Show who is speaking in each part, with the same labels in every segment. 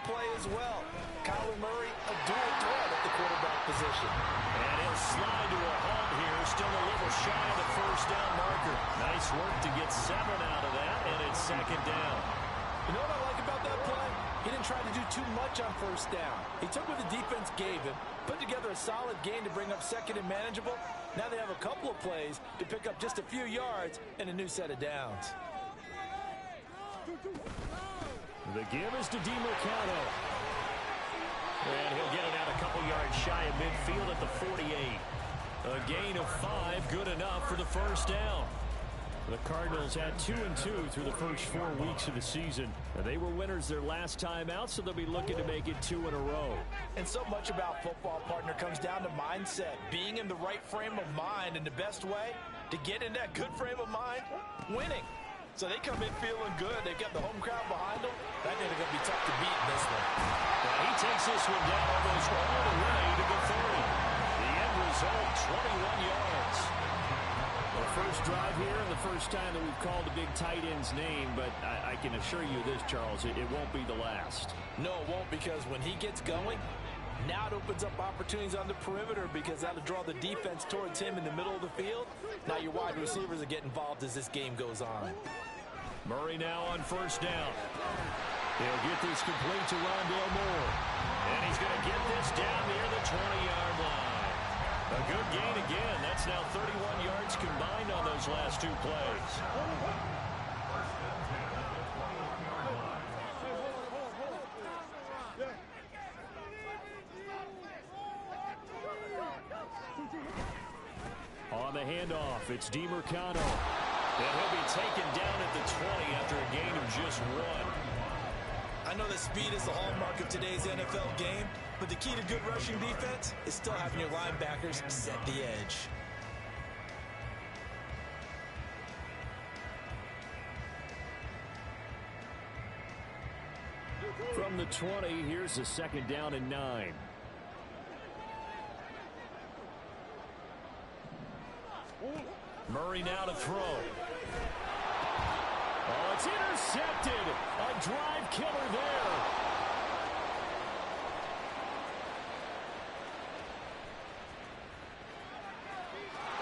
Speaker 1: play as well. Kyler Murray, a dual threat at the quarterback position.
Speaker 2: And he'll slide to a halt here, still a little shy of the first down marker. Nice work to get 7 out of that, and it's second down.
Speaker 1: You know what I like about that play? He didn't try to do too much on first down. He took what the defense gave him, put together a solid game to bring up second and manageable. Now they have a couple of plays to pick up just a few yards and a new set of downs.
Speaker 2: The give is to DiMercato. And he'll get it out a couple yards shy of midfield at the 48. A gain of 5, good enough for the first down. The Cardinals had 2-2 through the first 4 weeks of the season. They were winners their last time out, so they'll be looking to make it 2 in a row.
Speaker 1: And so much about football, partner, comes down to mindset. Being in the right frame of mind, and the best way to get in that good frame of mind, winning. So they come in feeling good. They've got the home crowd behind them. That they're going to be tough to beat in this one.
Speaker 2: Well, he takes this one down almost all the way to the 30. The end result, 21 yards. The first drive here and the first time that we've called the big tight end's name, but I can assure you this, Charles, it won't be the last.
Speaker 1: No, it won't, because when he gets going, now it opens up opportunities on the perimeter, because that'll draw the defense towards him in the middle of the field. Now your wide receivers will get involved as this game goes on.
Speaker 2: Murray now on first down. He'll get this complete to Rondale Moore. And he's going to get this down near the 20-yard line. A good gain again. That's now 31 yards combined on those last 2 plays. On the handoff, it's DiMercato. And he'll be taken down at the 20 after a gain of just 1.
Speaker 1: I know that speed is the hallmark of today's NFL game, but the key to good rushing defense is still having your linebackers set the edge.
Speaker 2: From the 20, here's a second down and 9. Murray now to throw. Oh, it's intercepted. A drive killer there.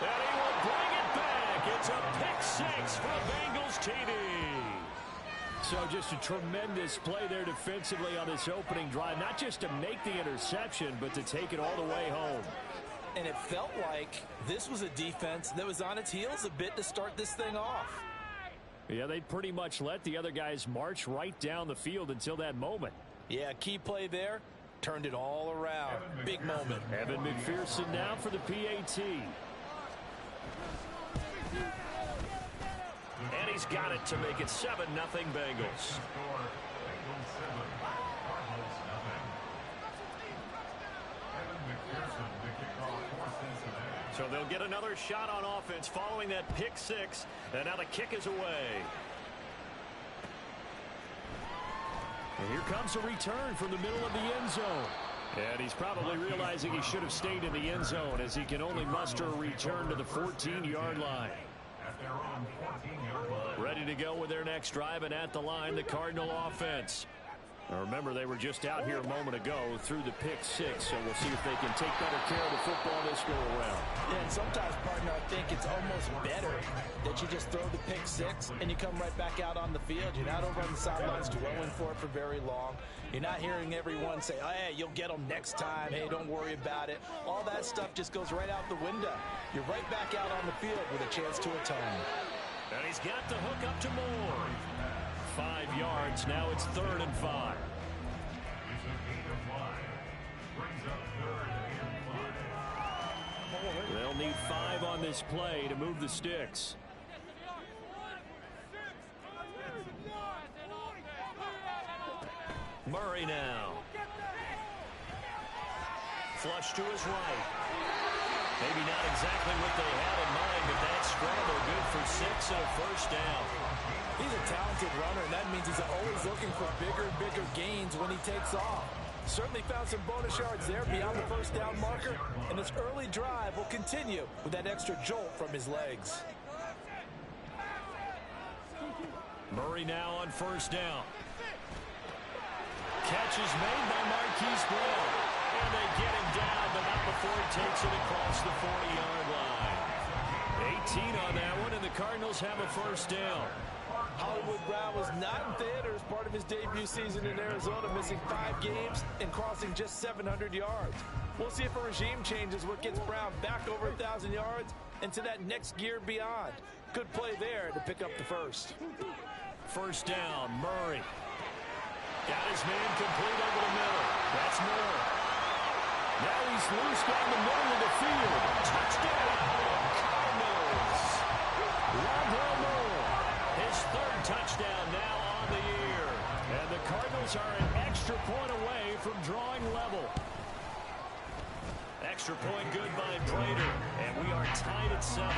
Speaker 2: And he will bring it back. It's a pick-6 for Bengals TD. So just a tremendous play there defensively on this opening drive. Not just to make the interception, but to take it all the way home.
Speaker 1: And it felt like this was a defense that was on its heels a bit to start this thing off.
Speaker 2: Yeah, they pretty much let the other guys march right down the field until that moment.
Speaker 1: Yeah, key play there. Turned it all around. Big moment.
Speaker 2: Evan McPherson now for the PAT. And he's got it to make it 7-0 Bengals. So they'll get another shot on offense following that pick-6. And now the kick is away. And here comes a return from the middle of the end zone. And he's probably realizing he should have stayed in the end zone, as he can only muster a return to the 14-yard line. Ready to go with their next drive, and at the line, the Cardinal offense. Now remember, they were just out here a moment ago through the pick-6, so we'll see if they can take better care of the football this go-around.
Speaker 1: Yeah, and sometimes, partner, I think it's almost better that you just throw the pick-6 and you come right back out on the field. You're not over on the sidelines dwelling for it for very long. You're not hearing everyone say, oh, hey, you'll get them next time. Hey, don't worry about it. All that stuff just goes right out the window. You're right back out on the field with a chance to atone.
Speaker 2: And he's got the hook up to Moore. 5 yards. Now it's 3rd and 5. They'll need 5 on this play to move the sticks. Murray now. Flush to his right. Maybe not exactly what they had in mind, but that scramble good for 6 and a first down.
Speaker 1: He's a talented runner, and that means he's always looking for bigger and bigger gains when he takes off. Certainly found some bonus yards there beyond the first down marker, and this early drive will continue with that extra jolt from his legs.
Speaker 2: Murray now on first down. catch is made by Marquise Brown. And they get him down, but not before he takes it across the 40-yard line. 18 on that one, and the Cardinals have a first down.
Speaker 1: Hollywood Brown was not in theater as part of his debut season in Arizona, missing 5 games and crossing just 700 yards. We'll see if a regime change is what gets Brown back over 1,000 yards and to that next gear beyond. Good play there to pick up the first.
Speaker 2: First down, Murray. Got his man complete over the middle. That's Moore. Now he's loose down the middle of the field. Touchdown, Cardinals. Rondell Moore. His 3rd touchdown now on the year. And the Cardinals are an extra point away from drawing level. Extra point good by Prater. And we are tied at 7.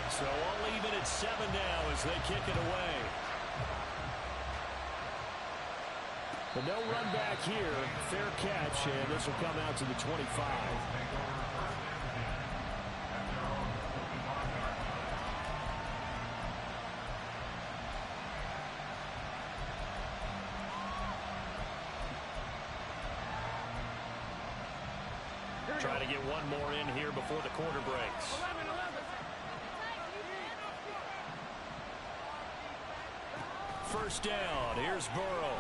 Speaker 2: So all even at 7 now as they kick it away. But no run back here. Fair catch, and this will come out to the 25. Try to get one more in here before the quarter breaks. First down. Here's Burrow.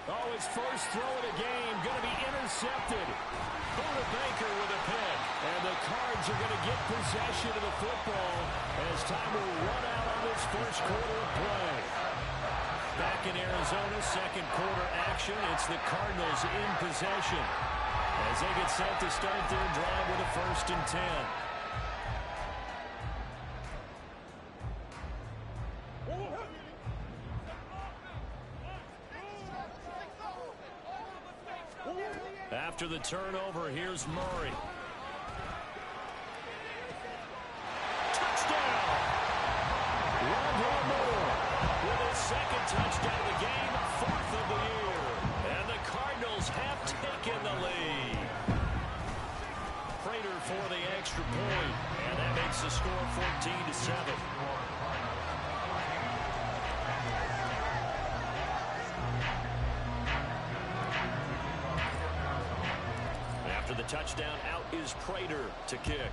Speaker 2: Oh, his first throw of the game going to be intercepted. Buda Baker with a pick. And the Cards are going to get possession of the football as time will run out on this first quarter of play. Back in Arizona, second quarter action. It's the Cardinals in possession as they get set to start their drive with a 1st and 10. After the turnover, here's Murray. Touchdown! Rondell Moore with his 2nd touchdown of the game, 4th of the year. And the Cardinals have taken the lead. Prater for the extra point, and that makes the score 14-7. After the touchdown, out is Prater to kick.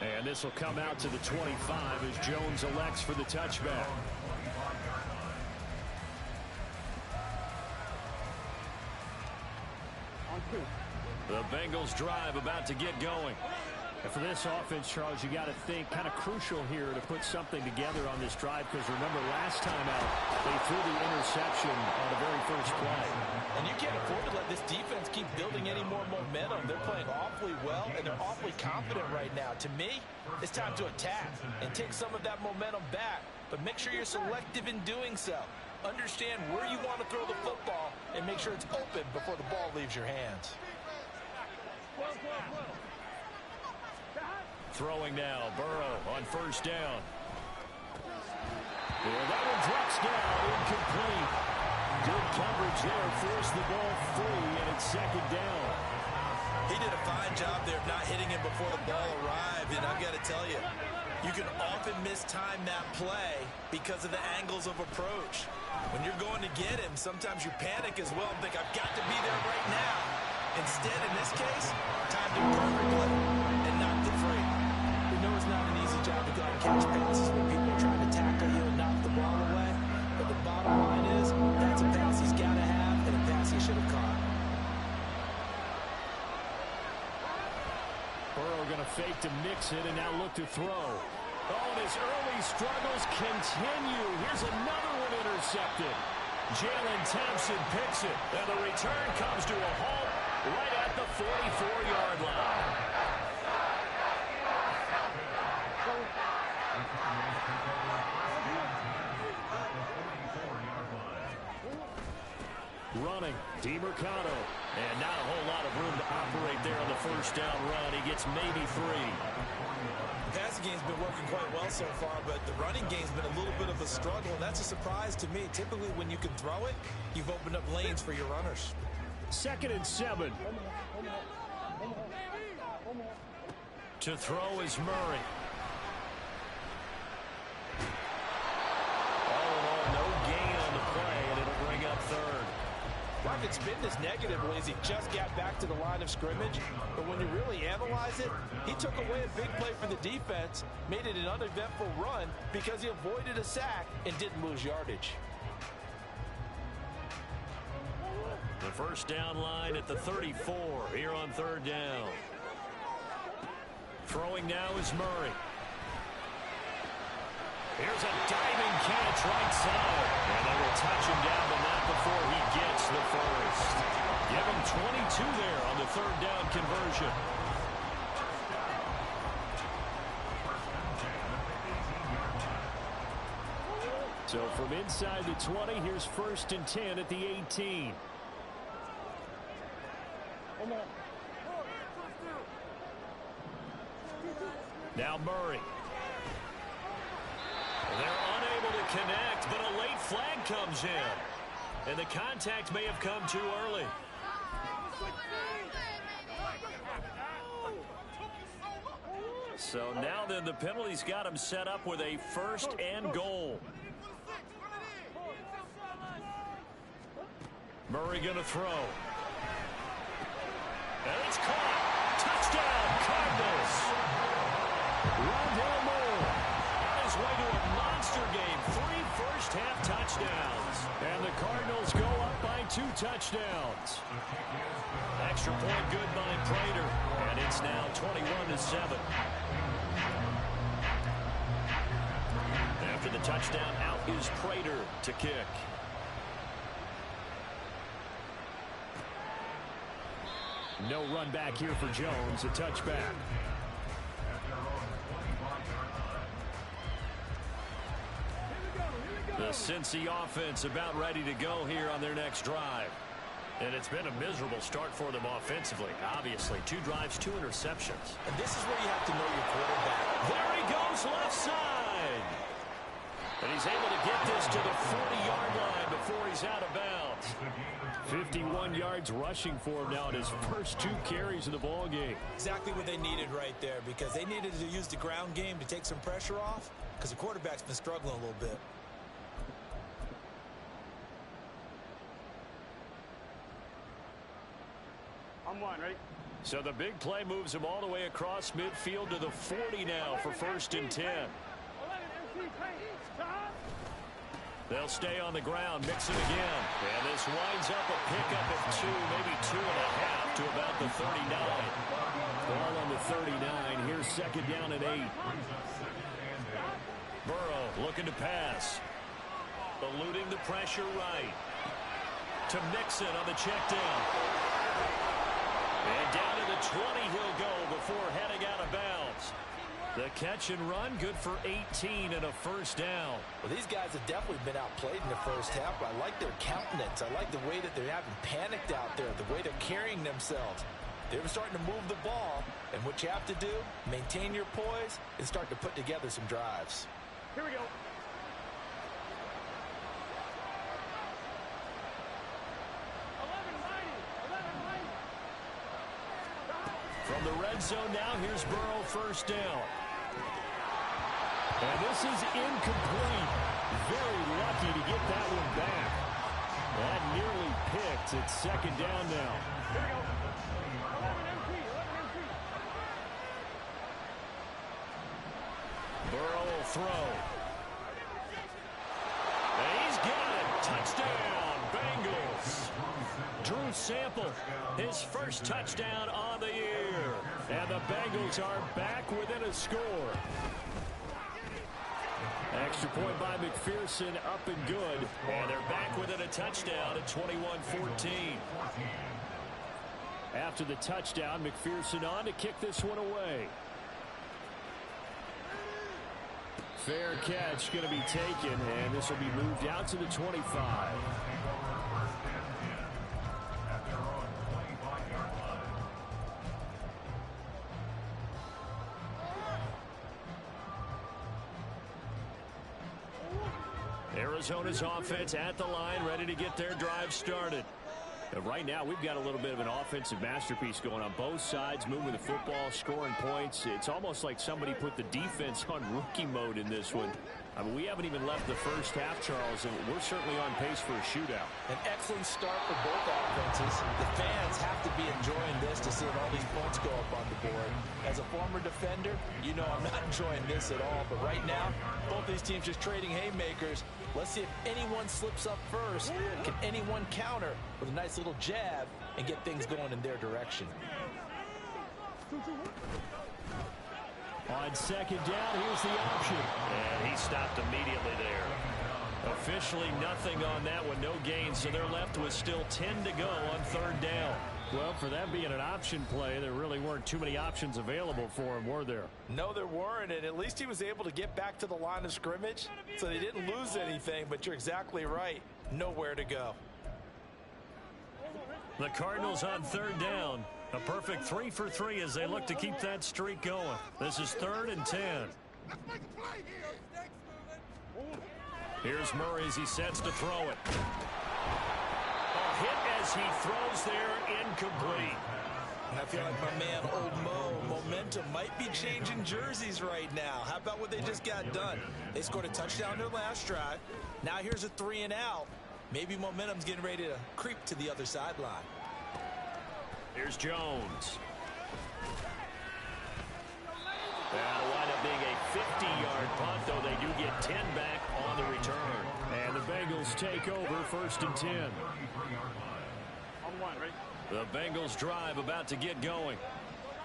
Speaker 2: And this will come out to the 25 as Jones elects for the touchback. The Bengals drive about to get going.
Speaker 3: And for this offense, Charles, you got to think kind of crucial here to put something together on this drive, because remember last time out they threw the interception on the very first play.
Speaker 1: And you can't afford to let this defense keep building any more momentum. They're playing awfully well, and they're awfully confident right now. To me, it's time to attack and take some of that momentum back, but make sure you're selective in doing so. Understand where you want to throw the football and make sure it's open before the ball leaves your hands.
Speaker 2: Throwing now, Burrow on first down. Well, that one drops down, incomplete. Good coverage there, forced the ball free, and it's 2nd down.
Speaker 1: He did a fine job there of not hitting him before the ball arrived, and I've got to tell you, you can often mistime that play because of the angles of approach. When you're going to get him, sometimes you panic as well and think, I've got to be there right now. Instead, in this case, time to perfectly and knock the free. We know it's not an easy job to go out and catch passes when people are trying to tackle you and knock the ball away. But the bottom line is, that's a pass he's got to have and a pass he should have caught.
Speaker 3: Burrow going to fake to mix it and now look to throw. Oh, and his early struggles continue. Here's another one intercepted.
Speaker 2: Jalen Thompson picks it, and the return comes to a halt right at the 44-yard line. Running, DeMercado. And not a whole lot of room to operate there on the first down run. He gets maybe 3.
Speaker 1: Pass passing game's been working quite well so far, but the running game's been a little bit of a struggle, and that's a surprise to me. Typically, when you can throw it, you've opened up lanes for your runners.
Speaker 3: 2nd and 7.
Speaker 2: To throw is Murray. All in all, no gain on the play, and it'll bring up 3rd.
Speaker 1: Well, I could spin this negatively as he just got back to the line of scrimmage, but when you really analyze it, he took away a big play for the defense, made it an uneventful run because he avoided a sack and didn't lose yardage.
Speaker 2: The first down line at the 34 here on 3rd down. Throwing now is Murray. Here's a diving catch right side. And they will touch him down, but not before he gets the first. Give him 22 there on the 3rd down conversion.
Speaker 3: So from inside the 20, here's 1st and 10 at the 18. Now Murray.
Speaker 2: They're unable to connect, but a late flag comes in. And the contact may have come too early. So now then the penalty's got him set up with a 1st and goal. Murray going to throw. And it's caught. Touchdown, Cardinals.
Speaker 3: Rondale Moore
Speaker 2: On his way to a monster game. 3 first-half touchdowns.
Speaker 3: and the Cardinals go up by 2 touchdowns.
Speaker 2: Extra point good by Prater. And it's now 21-7. After the touchdown, out is Prater to kick.
Speaker 3: No run back here for Jones. A touchback.
Speaker 2: The Cincy offense about ready to go here on their next drive. And it's been a miserable start for them offensively. Obviously, 2 drives, 2 interceptions.
Speaker 1: And this is where you have to know your quarterback.
Speaker 2: There he goes left side. And he's able to get this to the 40-yard line before he's out of bounds.
Speaker 3: 51 yards rushing for him now in his first 2 carries of the ball game.
Speaker 1: Exactly what they needed right there, because they needed to use the ground game to take some pressure off, because the quarterback's been struggling a little bit.
Speaker 4: I'm one, ready?
Speaker 2: So the big play moves him all the way across midfield to the 40 now for 1st and 10. They'll stay on the ground, mix it again. And this winds up a pickup of 2, maybe 2.5 to about the 39.
Speaker 3: Ball on the 39. Here's 2nd down and 8.
Speaker 2: Burrow looking to pass. Eluding the pressure right. To Mixon on the check down. And down to the 20 he'll go before heading out of bounds. The catch and run, good for 18 and a 1st down.
Speaker 1: Well, these guys have definitely been outplayed in the first half, but I like their countenance. I like the way that they're having panicked out there, the way they're carrying themselves. They're starting to move the ball, and what you have to do, maintain your poise and start to put together some drives.
Speaker 4: Here we go.
Speaker 2: From the red zone now, here's Burrow 1st down.
Speaker 3: And this is incomplete. Very lucky to get that one back. That nearly picked. It's 2nd down now.
Speaker 4: Here we go. 11 MT, 11 MT.
Speaker 2: Burrow will throw. And he's got it. Touchdown, Bengals. Drew Sample, his first touchdown on the year.
Speaker 3: And the Bengals are back within a score. Extra point by McPherson, up and good.
Speaker 2: And they're back within a touchdown at 21-14.
Speaker 3: After the touchdown, McPherson on to kick this one away. Fair catch going to be taken, and this will be moved out to the 25.
Speaker 2: Arizona's offense at the line, ready to get their drive started. Right now, we've got a little bit of an offensive masterpiece going on both sides, moving the football, scoring points. It's almost like somebody put the defense on rookie mode in this one. I mean, we haven't even left the first half, Charles, and we're certainly on pace for a shootout.
Speaker 1: An excellent start for both offenses. The fans have to be enjoying this to see all these points go up on the board. As a former defender, you know I'm not enjoying this at all. But right now, both these teams just trading haymakers. Let's see if anyone slips up first. Can anyone counter with a nice little jab and get things going in their direction?
Speaker 3: On second down, here's the option.
Speaker 2: And he stopped immediately there. Officially nothing on that one, no gain, so they're left with still 10 to go on third down.
Speaker 3: Well, for that being an option play, there really weren't too many options available for him, were there?
Speaker 1: No, there weren't, and at least he was able to get back to the line of scrimmage, so they didn't lose anything, but you're exactly right. Nowhere to go.
Speaker 2: The Cardinals on third down. A perfect 3 for 3 as they look to keep that streak going. This is 3rd and 10. Here's Murray as he sets to throw it. A hit as he throws there, incomplete.
Speaker 1: I feel like my man, Old Mo, momentum might be changing jerseys right now. How about what they just got done? They scored a touchdown their last drive. Now here's a 3 and out. Maybe momentum's getting ready to creep to the other sideline.
Speaker 2: Here's Jones. That'll wind up being a 50-yard punt, though they do get 10 back on the return.
Speaker 3: And the Bengals take over 1st and 10.
Speaker 4: On one, ready?
Speaker 2: The Bengals drive about to get going.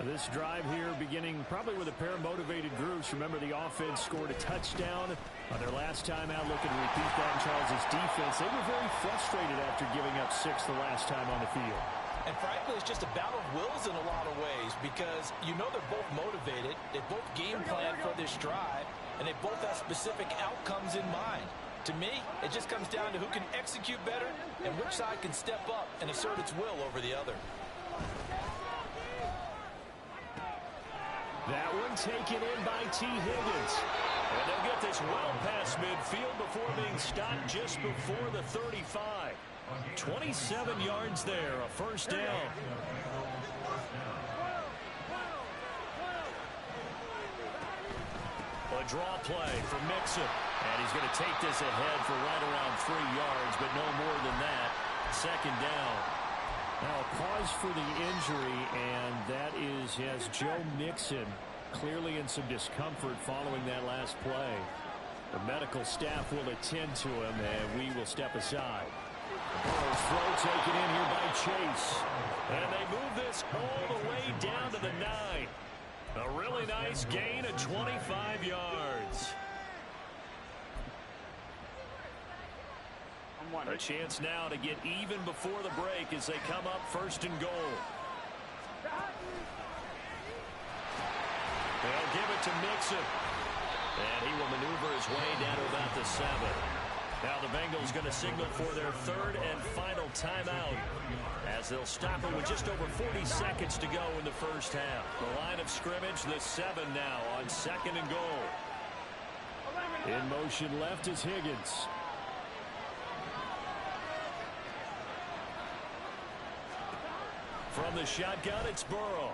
Speaker 3: This drive here beginning probably with a pair of motivated groups. Remember, the offense scored a touchdown on their last time out. Looking to repeat that in Charles' defense. They were very frustrated after giving up 6 the last time on the field.
Speaker 1: And frankly, it's just a battle of wills in a lot of ways because you know they're both motivated. They both game plan for this drive, and they both have specific outcomes in mind. To me, it just comes down to who can execute better and which side can step up and assert its will over the other.
Speaker 3: That one taken in by T. Higgins.
Speaker 2: And they'll get this well past midfield before being stopped just before the 35. 27 yards there, a first down. A draw play for Mixon. And he's going to take this ahead for right around 3 yards, but no more than that. Second down.
Speaker 3: Now, a pause for the injury, and that is, yes, Joe Mixon clearly in some discomfort following that last play. The medical staff will attend to him, and we will step aside. Burrow's throw taken in here by Chase.
Speaker 2: And they move this all the way down to the 9. A really nice gain of 25 yards.
Speaker 4: On one,
Speaker 2: A
Speaker 4: ready?
Speaker 2: chance now to get even before the break as they come up 1st and goal. They'll give it to Mixon. And he will maneuver his way down to about the 7. Now the Bengals going to signal for their 3rd and final timeout as they'll stop it with just over 40 seconds to go in the first half. The line of scrimmage, the 7 now on 2nd and goal.
Speaker 3: In motion left is Higgins.
Speaker 2: From the shotgun, it's Burrow.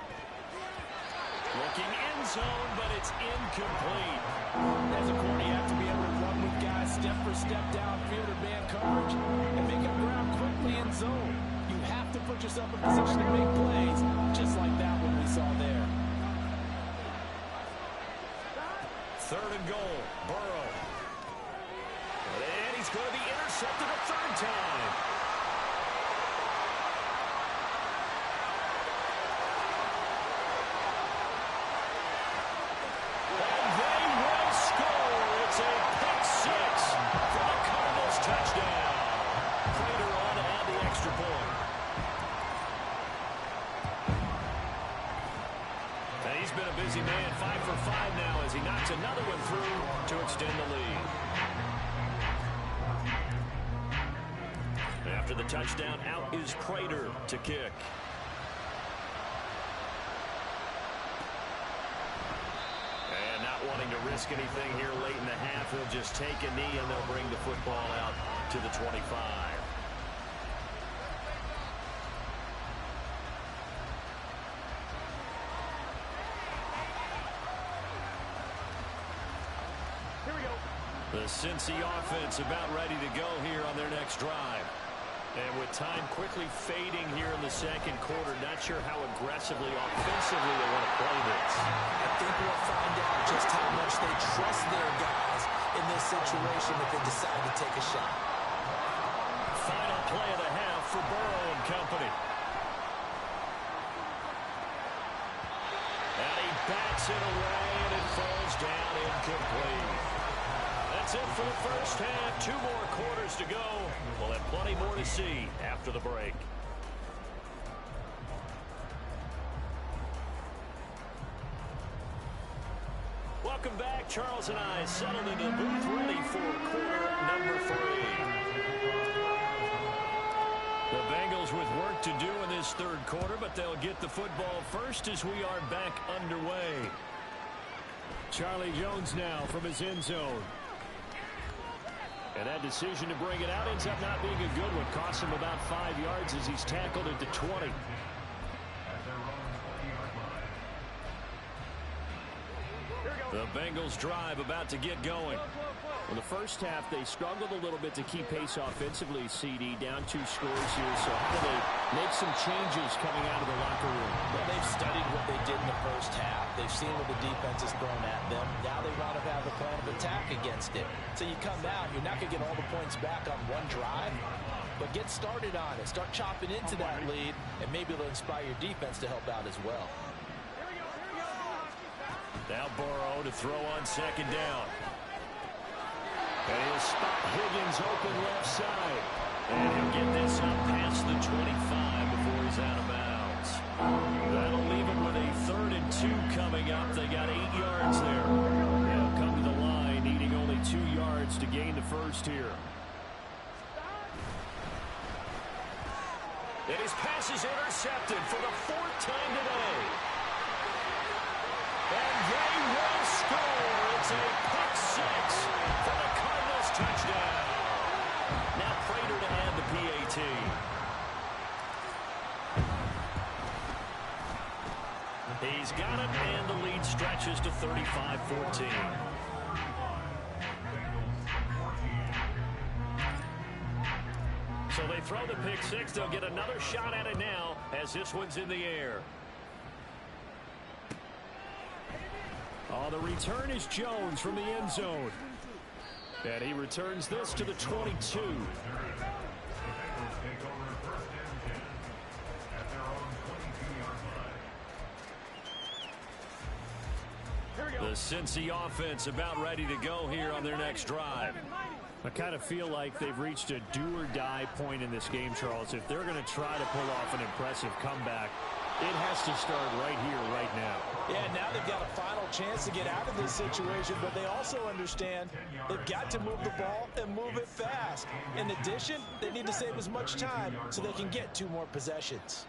Speaker 2: Looking end zone, but it's incomplete.
Speaker 1: As a corner, you have to be able to run with guys step for step downfield or man coverage and make up ground quickly in zone. You have to put yourself in position to make plays, just like that one we saw there.
Speaker 2: 3rd and goal, Burrow. And he's going to be intercepted a 3rd time. Man 5 for 5 now as he knocks another one through to extend the lead. After the touchdown, out is Prater to kick. And now wanting to risk anything here late in the half. He'll just take a knee, and they'll bring the football out to the 25. The Cincy offense about ready to go here on their next drive. And with time quickly fading here in the second quarter, not sure how aggressively, offensively they want to play this.
Speaker 1: I think we'll find out just how much they trust their guys in this situation if they decide to take a shot.
Speaker 2: Final play of the half for Burrow and company. And he bats it away, and it falls down incomplete. That's it for the first half. 2 more quarters to go. We'll have plenty more to see after the break. Welcome back. Charles and I settled into the booth ready for quarter number 3. The Bengals with work to do in this third quarter, but they'll get the football first as we are back underway.
Speaker 3: Charlie Jones now from his end zone. And that decision to bring it out ends up not being a good one. Costs him about 5 yards as he's tackled at the 20.
Speaker 2: The Bengals drive about to get going.
Speaker 3: Well, the first half, they struggled a little bit to keep pace offensively, CD. Down 2 scores here. So how do they make some changes coming out of the locker room?
Speaker 1: Well, they've studied what they did in the first half. They've seen what the defense has thrown at them. Now they want to have a plan of attack against it. So you come out, you're not going to get all the points back on one drive, but get started on it. Start chopping into that lead, and maybe it'll inspire your defense to help out as well.
Speaker 2: Now Burrow to throw on second down. And he'll spot Higgins open left side. And he'll get this up past the 25 before he's out of bounds. That'll leave him with a 3rd and 2 coming up. They got 8 yards there. They'll come to the line, needing only 2 yards to gain the first here. And his pass is intercepted for the 4th time today. And they will score. It's a pick 6 for the Cardinals touchdown. Now Prater to add the PAT. He's got it, and the lead stretches to 35-14. So they throw the pick 6. They'll get another shot at it now as this one's in the air.
Speaker 3: Oh, the return is Jones from the end zone. And he returns this to the 22.
Speaker 2: The Cincy offense about ready to go here on their next drive.
Speaker 3: I kind of feel like they've reached a do-or-die point in this game, Charles. If they're going to try to pull off an impressive comeback, it has to start right here, right now.
Speaker 1: Yeah, now they've got a final chance to get out of this situation, but they also understand they've got to move the ball and move it fast. In addition, they need to save as much time so they can get 2 more possessions.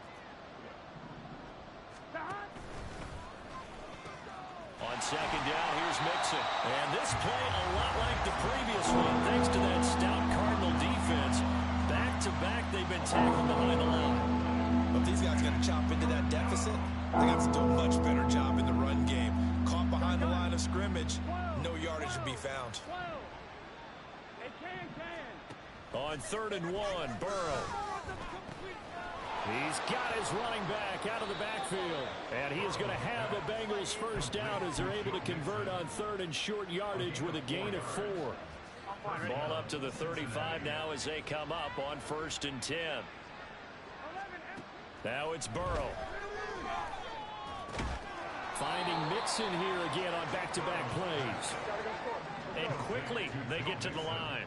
Speaker 2: On second down, here's Mixon. And this play a lot like the previous one, thanks to that stout Cardinal defense. Back-to-back, they've been tackled behind the line.
Speaker 1: But if these guys got to chop into that deficit, they got to do a much better job in the run game. Caught behind the line of scrimmage, no yardage to be found.
Speaker 2: On 3rd and 1, Burrow.
Speaker 3: He's got his running back out of the backfield. And he is going to have a Bengals first down as they're able to convert on 3rd and short yardage with a gain of 4.
Speaker 2: Ball up to the 35 now as they come up on 1st and 10. Now it's Burrow.
Speaker 3: Finding Mixon here again on back-to-back plays.
Speaker 2: And quickly they get to the line.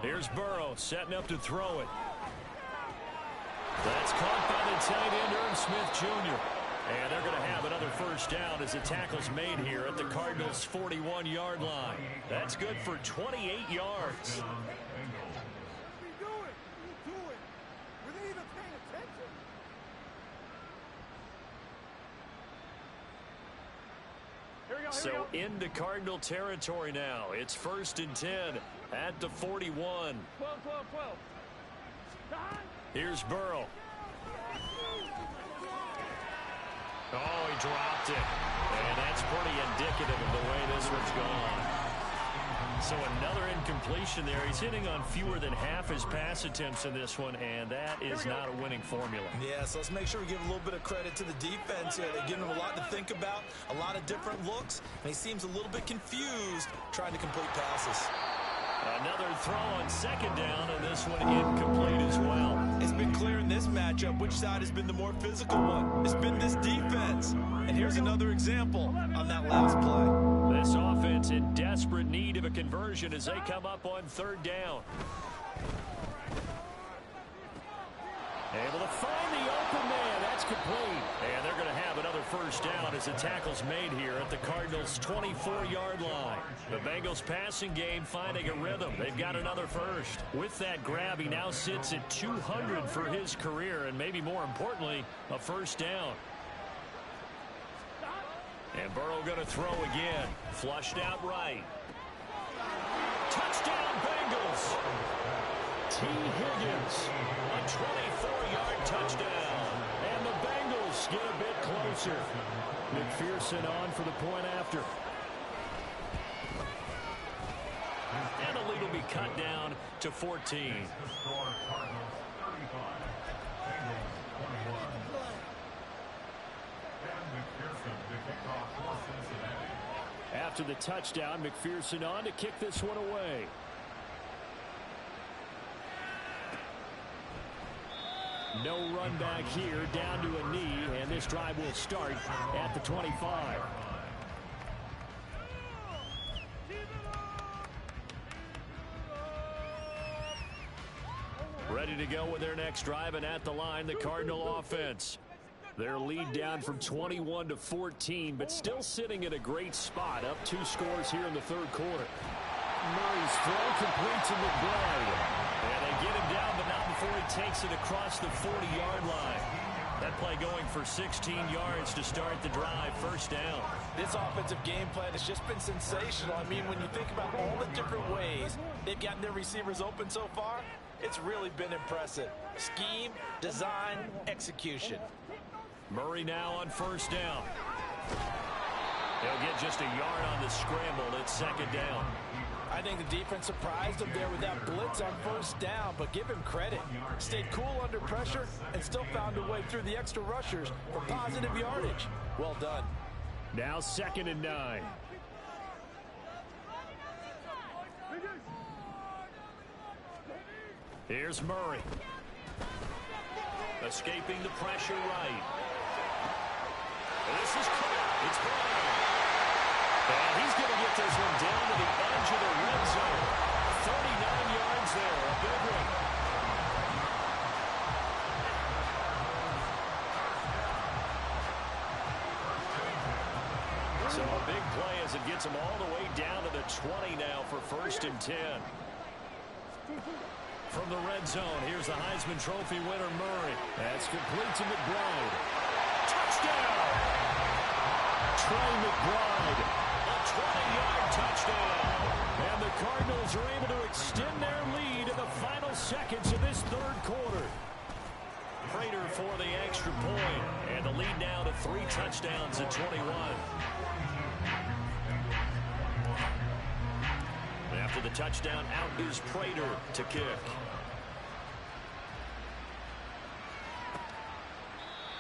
Speaker 2: Here's Burrow setting up to throw it. That's caught by the tight end, Irv Smith Jr. And they're going to have another first down as the tackle's made here at the Cardinals' 41-yard line. That's good for 28 yards. So into Cardinal territory now. It's 1st and 10 at the 41.
Speaker 4: 12.
Speaker 2: Here's Burrow. Oh, he dropped it. And that's pretty indicative of the way this one's gone. So another incompletion there. He's hitting on fewer than half his pass attempts in this one, and that is not a winning formula.
Speaker 1: Yeah, so let's make sure we give a little bit of credit to the defense here. They're giving him a lot to think about, a lot of different looks, and he seems a little bit confused trying to complete passes.
Speaker 2: Another throw on 2nd down, and this one incomplete as well.
Speaker 1: It's been clear in this matchup which side has been the more physical one. It's been this defense. And here's another example on that last play.
Speaker 2: This offense in desperate need of a conversion as they come up on 3rd down. Able to find the open man. That's complete. And they're going to have another 1st down as the tackle's made here at the Cardinals' 24-yard line. The Bengals passing game finding a rhythm. They've got another 1st. With that grab, he now sits at 200 for his career, and maybe more importantly, a 1st down. And Burrow going to throw again. Flushed out right. Touchdown, Bengals! T. Higgins, a 24-yard touchdown. And the Bengals get a bit closer. McPherson on for the point after. And the lead will be cut down to 14. After the touchdown, McPherson on to kick this one away. No run back here, down to a knee, and this drive will start at the 25. Ready to go with their next drive, and at the line, the Cardinal offense. Their lead down from 21 to 14, but still sitting at a great spot, up 2 scores here in the 3rd quarter. Murray's throw complete to McBride. And they get him down, but not before he takes it across the 40-yard line. That play going for 16 yards to start the drive, 1st down.
Speaker 1: This offensive game plan has just been sensational. I mean, when you think about all the different ways they've gotten their receivers open so far, it's really been impressive. Scheme, design, execution.
Speaker 2: Murray now on 1st down. He'll get just a yard on the scramble. It's 2nd down.
Speaker 1: I think the defense surprised him there with that blitz on 1st down, but give him credit. Stayed cool under pressure and still found a way through the extra rushers for positive yardage. Well done.
Speaker 3: Now 2nd and 9.
Speaker 2: Here's Murray. Escaping the pressure right. This is caught. It's Brown. And he's going to get this one down to the edge of the red zone. 39 yards there. A big one. So a big play as it gets him all the way down to the 20 now for 1st and 10. From the red zone, here's the Heisman Trophy winner, Murray. That's complete to McBride. Touchdown! Trey McBride. A 20-yard touchdown. And the Cardinals are able to extend their lead in the final seconds of this 3rd quarter. Prater for the extra point. And the lead now to 3 touchdowns at 21. After the touchdown, out is Prater to kick.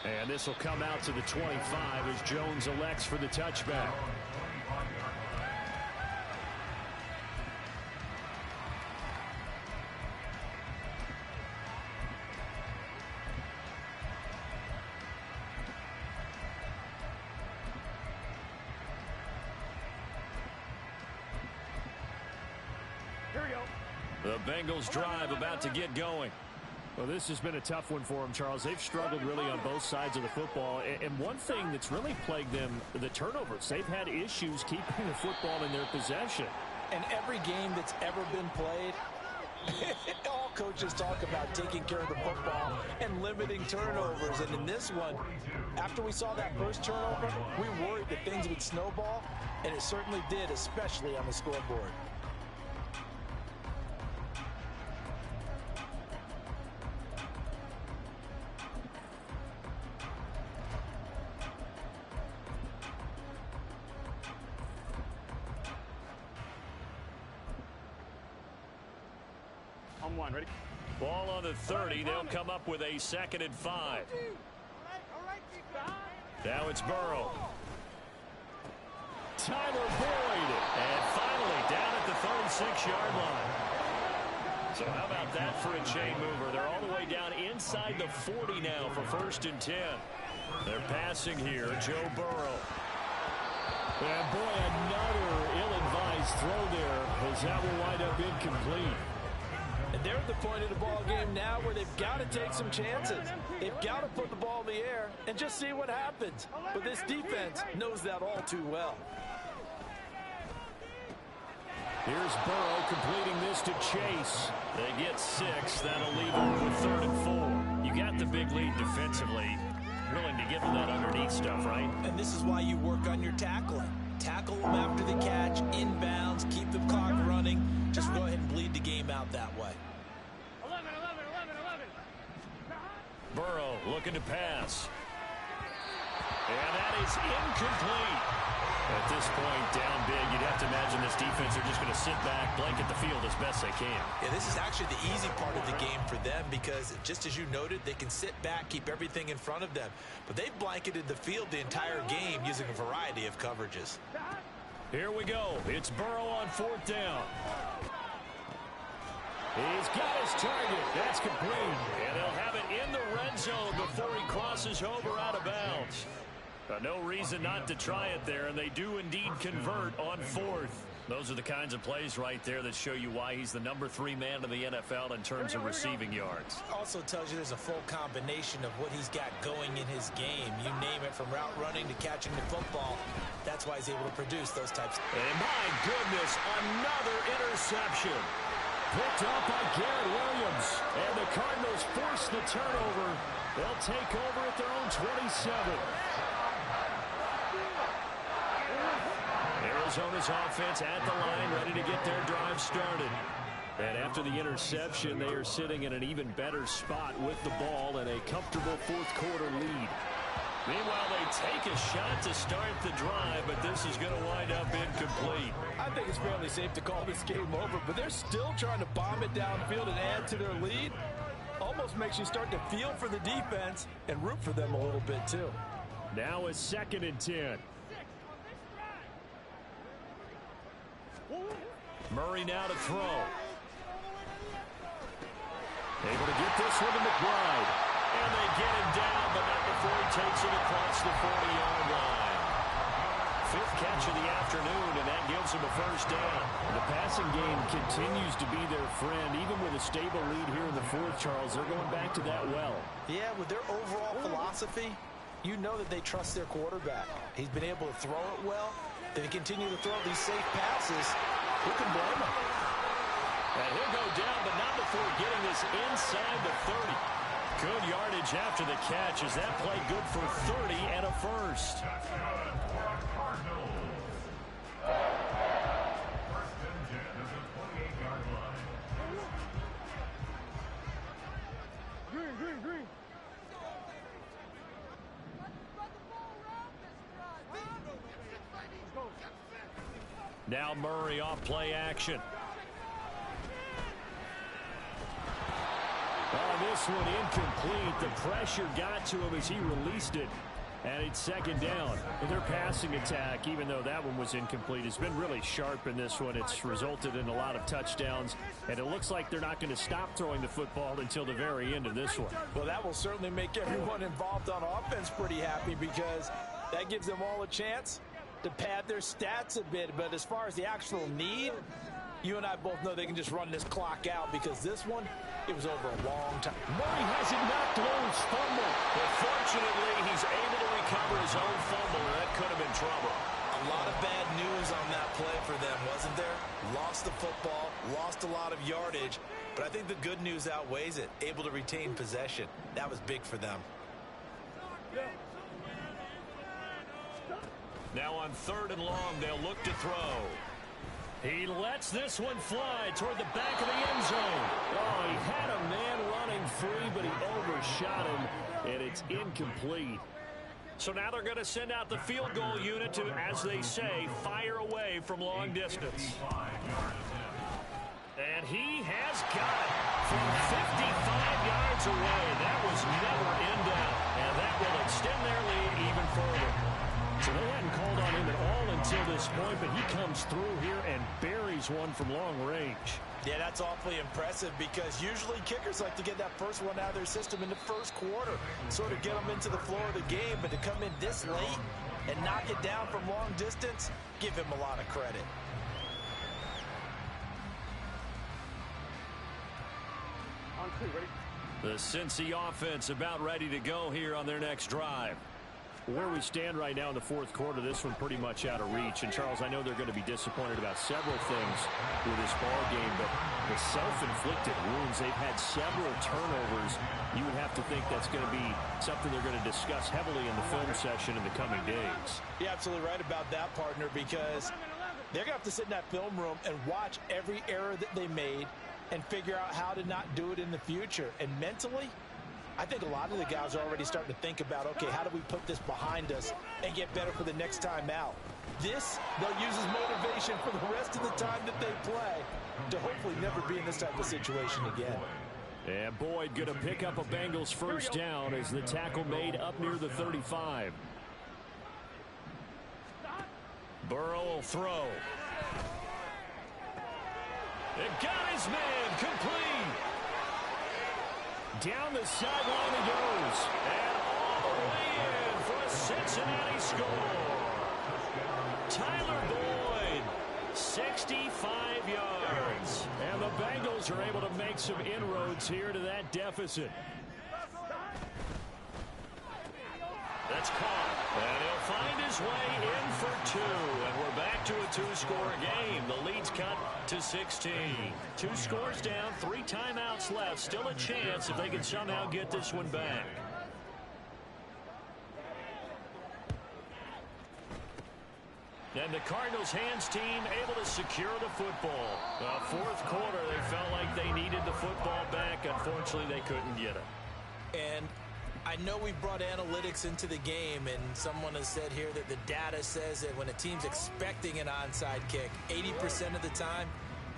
Speaker 2: And this will come out to the 25 as Jones elects for the touchback. The Bengals drive about to get going.
Speaker 3: Well, this has been a tough one for them, Charles. They've struggled really on both sides of the football. And one thing that's really plagued them, the turnovers. They've had issues keeping the football in their possession.
Speaker 1: And every game that's ever been played, it all coaches talk about taking care of the football and limiting turnovers. And in this one, after we saw that first turnover, we worried that things would snowball, and it certainly did, especially on the scoreboard.
Speaker 4: On one, ready?
Speaker 2: Ball on the 30. They'll come up with a 2nd and 5. Now it's Burrow. Tyler Boyd. And finally down at the 36-yard line. So how about that for a chain mover? They're all the way down inside the 40 now for 1st and 10. They're passing here. Joe Burrow.
Speaker 3: And boy, another ill-advised throw there, as that will wind up incomplete.
Speaker 1: And they're at the point of the ball game now where they've got to take some chances. They've got to put the ball in the air and just see what happens. But this defense knows that all too well.
Speaker 3: Here's Burrow completing this to Chase.
Speaker 2: They get 6. That'll leave them with 3rd and 4. You got the big lead defensively. Willing to give them that underneath stuff, right?
Speaker 1: And this is why you work on your tackling. Tackle them after the catch, inbounds, keep the clock running. Just go ahead and bleed the game out that way.
Speaker 4: 11.
Speaker 2: Burrow looking to pass. And that is incomplete. At this point, down big, you'd have to imagine this defense are just going to sit back, blanket the field as best they can.
Speaker 1: Yeah, this is actually the easy part of the game for them because, just as you noted, they can sit back, keep everything in front of them. But they've blanketed the field the entire game using a variety of coverages.
Speaker 2: Here we go. It's Burrow on 4th down.
Speaker 3: He's got his target. That's complete.
Speaker 2: And they'll have it in the red zone before he crosses over out of bounds. No reason not to try it there, and they do indeed convert on 4th. Those are the kinds of plays right there that show you why he's the number 3 man in the NFL in terms of receiving yards.
Speaker 1: Also tells you there's a full combination of what he's got going in his game. You name it, from route running to catching the football. That's why he's able to produce those types.
Speaker 2: And my goodness, another interception.
Speaker 3: Picked up by Garrett Williams. And the Cardinals force the turnover. They'll take over at their own 27.
Speaker 2: Arizona's offense at the line, ready to get their drive started. And after the interception, they are sitting in an even better spot with the ball and a comfortable 4th quarter lead. Meanwhile, they take a shot to start the drive, but this is going to wind up incomplete.
Speaker 1: I think it's fairly safe to call this game over, but they're still trying to bomb it downfield and add to their lead. Almost makes you start to feel for the defense and root for them a little bit, too.
Speaker 3: Now it's 2nd and 10.
Speaker 2: Murray now to throw.
Speaker 3: Able to get this one to McBride.
Speaker 2: And they get him down, but not before he takes it across the 40-yard line. 5th catch of the afternoon, and that gives him a 1st down.
Speaker 3: The passing game continues to be their friend. Even with a stable lead here in the 4th, Charles, they're going back to that well.
Speaker 1: Yeah, with their overall philosophy, you know that they trust their quarterback. He's been able to throw it well. They continue to throw these safe passes. Who can blame him?
Speaker 2: And he'll go down, but not before getting this inside the 30. Good yardage after the catch. Is that play good for 30 and a 1st?
Speaker 4: Green.
Speaker 2: Now Murray off play action.
Speaker 3: Oh, this one incomplete. The pressure got to him as he released it. And it's 2nd down. And their passing attack, even though that one was incomplete, has been really sharp in this one. It's resulted in a lot of touchdowns. And it looks like they're not going to stop throwing the football until the very end of this one.
Speaker 1: Well, that will certainly make everyone involved on offense pretty happy because that gives them all a chance to pad their stats a bit. But as far as the actual need, you and I both know they can just run this clock out because this one, it was over a long time.
Speaker 3: Murray has it knocked loose. Fumble.
Speaker 2: But fortunately, he's able to recover his own fumble, and that could have been trouble.
Speaker 1: A lot of bad news on that play for them, wasn't there? Lost the football, lost a lot of yardage, but I think the good news outweighs it. Able to retain possession. That was big for them.
Speaker 2: Now on 3rd and long, they'll look to throw.
Speaker 3: He lets this one fly toward the back of the end zone. Oh, he had a man running free, but he overshot him, and it's incomplete.
Speaker 2: So now they're going to send out the field goal unit to, as they say, fire away from long distance. And he has got it from 55 yards away. That was never in doubt, and that will extend their lead even further.
Speaker 3: So they hadn't called on him at all until this point, but he comes through here and buries one from long range.
Speaker 1: Yeah, that's awfully impressive because usually kickers like to get that first one out of their system in the first quarter, sort of get them into the flow of the game, but to come in this late and knock it down from long distance, give him a lot of credit.
Speaker 4: On 2, ready?
Speaker 3: The Cincy offense about ready to go here on their next drive. Where we stand right now in the 4th quarter, this one pretty much out of reach. And, Charles, I know they're going to be disappointed about several things with this ball game, but the self-inflicted wounds, they've had several turnovers. You would have to think that's going to be something they're going to discuss heavily in the film session in the coming days.
Speaker 1: You're absolutely right about that, partner, because they're going to have to sit in that film room and watch every error that they made and figure out how to not do it in the future. And mentally, I think a lot of the guys are already starting to think about, okay, how do we put this behind us and get better for the next time out? This, they'll use as motivation for the rest of the time that they play to hopefully never be in this type of situation again.
Speaker 3: And Boyd going to pick up a Bengals first down as the tackle made up near the 35.
Speaker 2: Burrow will throw. It got his man complete.
Speaker 3: Down the sideline he goes.
Speaker 2: And all the way in for a Cincinnati score. Tyler Boyd, 65 yards.
Speaker 3: And the Bengals are able to make some inroads here to that deficit.
Speaker 2: That's caught. And he'll find his way in for 2. And we're back to a 2-score game. The lead's cut to 16. 2 scores down, 3 timeouts left. Still a chance if they can somehow get this one back. And the Cardinals hands team able to secure the football. The 4th quarter, they felt like they needed the football back. Unfortunately, they couldn't get it.
Speaker 1: And I know we brought analytics into the game, and someone has said here that the data says that when a team's expecting an onside kick, 80% of the time,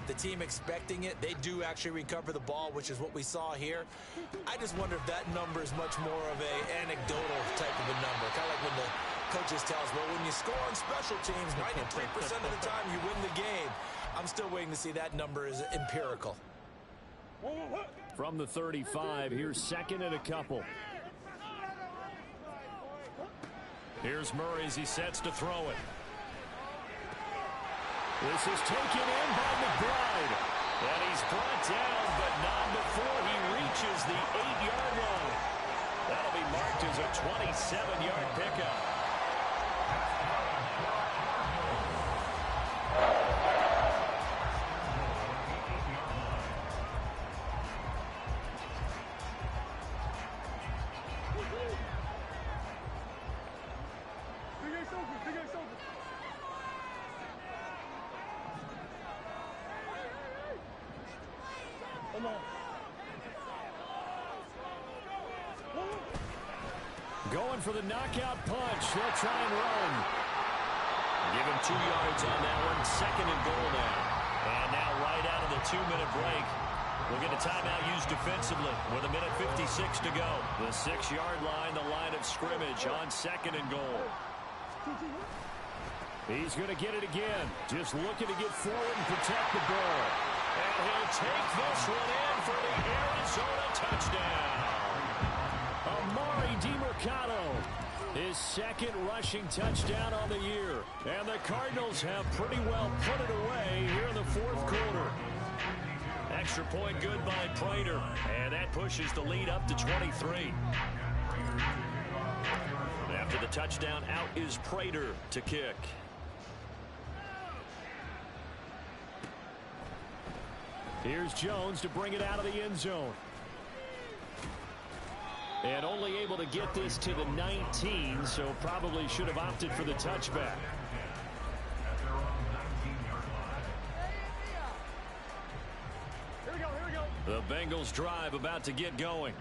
Speaker 1: the team expecting it, they do actually recover the ball, which is what we saw here. I just wonder if that number is much more of an anecdotal type of a number. Kind of like when the coaches tell us, well, when you score on special teams, 93% of the time you win the game. I'm still waiting to see that number is empirical.
Speaker 3: From the 35, here's 2nd and a couple.
Speaker 2: Here's Murray as he sets to throw it.
Speaker 3: This is taken in by McBride.
Speaker 2: And he's brought down, but not before he reaches the 8-yard line. That'll be marked as a 27-yard pickup.
Speaker 3: Going for the knockout punch. They'll try and run.
Speaker 2: Give him 2 yards on that one. 2nd and goal now. And now right out of the 2-minute break, we'll get a timeout used defensively with 1:56 to go. The 6-yard line, the line of scrimmage on 2nd and goal.
Speaker 3: He's going to get it again. Just looking to get forward and protect the ball.
Speaker 2: And he'll take this one in for the Arizona touchdown.
Speaker 3: Amari DiMercato, his 2nd rushing touchdown on the year. And the Cardinals have pretty well put it away here in the 4th quarter.
Speaker 2: Extra point good by Prater. And that pushes the lead up to 23. After the touchdown, out is Prater to kick.
Speaker 3: Here's Jones to bring it out of the end zone. And only able to get this to the 19, so probably should have opted for the touchback.
Speaker 4: Here we go, here we go.
Speaker 2: The Bengals drive about to get going.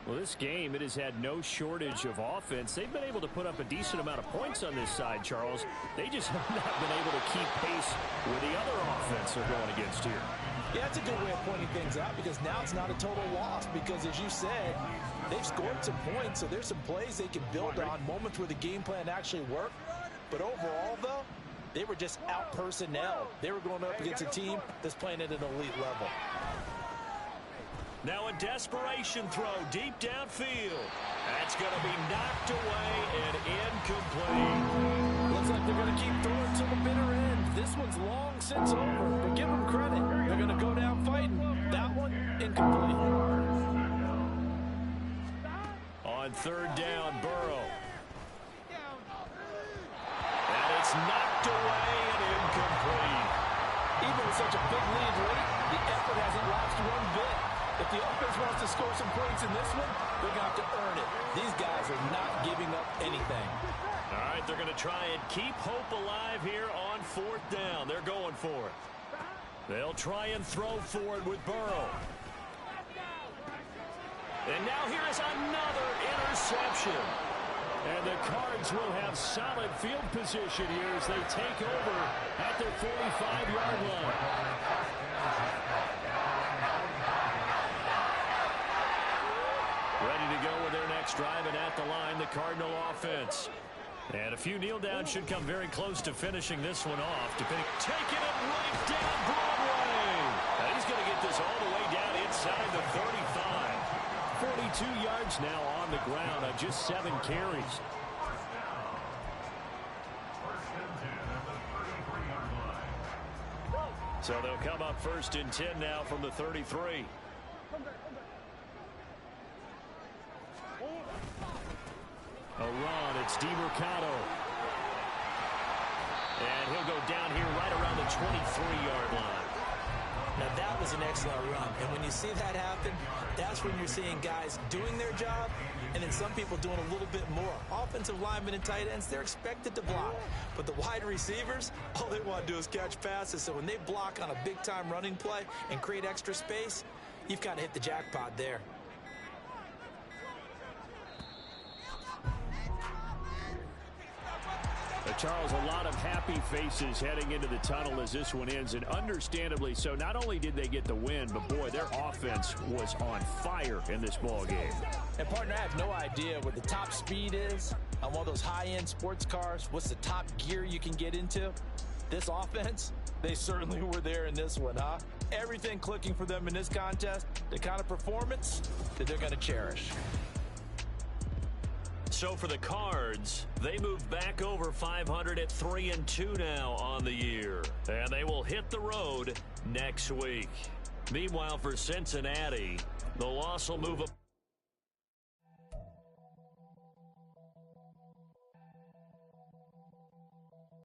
Speaker 3: Well, this game, it has had no shortage of offense. They've been able to put up a decent amount of points on this side, Charles. They just have not been able to keep pace with the other offense they're going against here.
Speaker 1: Yeah, it's a good way of pointing things out because now it's not a total loss because, as you said, they've scored some points, so there's some plays they can build on, moments where the game plan actually worked. But overall, though, they were just out-personnel. They were going up against a team that's playing at an elite level.
Speaker 2: Now a desperation throw deep downfield. That's going to be knocked away and incomplete.
Speaker 1: Looks like they're going to keep throwing to the bitter end. This one's long since over, but give them credit. They're going to go down fighting. That one, incomplete.
Speaker 2: On third down, Burrow. And it's knocked away and incomplete.
Speaker 1: Even with such a big lead late, the effort hasn't lost one bit. If the offense wants to score some points in this one, they're going to have to earn it. These guys are not giving up anything.
Speaker 2: All right, they're going to try and keep hope alive here on fourth down. They're going for it. They'll try and throw for it with Burrow. And now here is another interception.
Speaker 3: And the Cards will have solid field position here as they take over at their 45-yard line. Ready to go with their next drive, and at the line, the Cardinal offense. And a few kneel downs should come very close to finishing this one off.
Speaker 2: Taking it right down Broadway.
Speaker 3: And he's going to get this all the way down inside the 35. 42 yards now on the ground on just 7 carries.
Speaker 2: So they'll come up first and 10 now from the 33.
Speaker 3: A run, it's DeMercado. And he'll go down here right around the 23-yard line.
Speaker 1: Now, that was an excellent run. And when you see that happen, that's when you're seeing guys doing their job and then some people doing a little bit more. Offensive linemen and tight ends, they're expected to block. But the wide receivers, all they want to do is catch passes. So when they block on a big-time running play and create extra space, you've got to hit the jackpot there.
Speaker 3: Charles, a lot of happy faces heading into the tunnel as this one ends, and understandably so. Not only did they get the win, but boy, their offense was on fire in this ball game.
Speaker 1: And partner, I have no idea what the top speed is on one of those high-end sports cars. What's the top gear you can get into? This offense, they certainly were there in this one, huh? Everything clicking for them in this contest, the kind of performance that they're going to cherish.
Speaker 2: So for the Cards, they move back over 500 at 3-2 now on the year. And they will hit the road next week. Meanwhile, for Cincinnati, the loss will move up.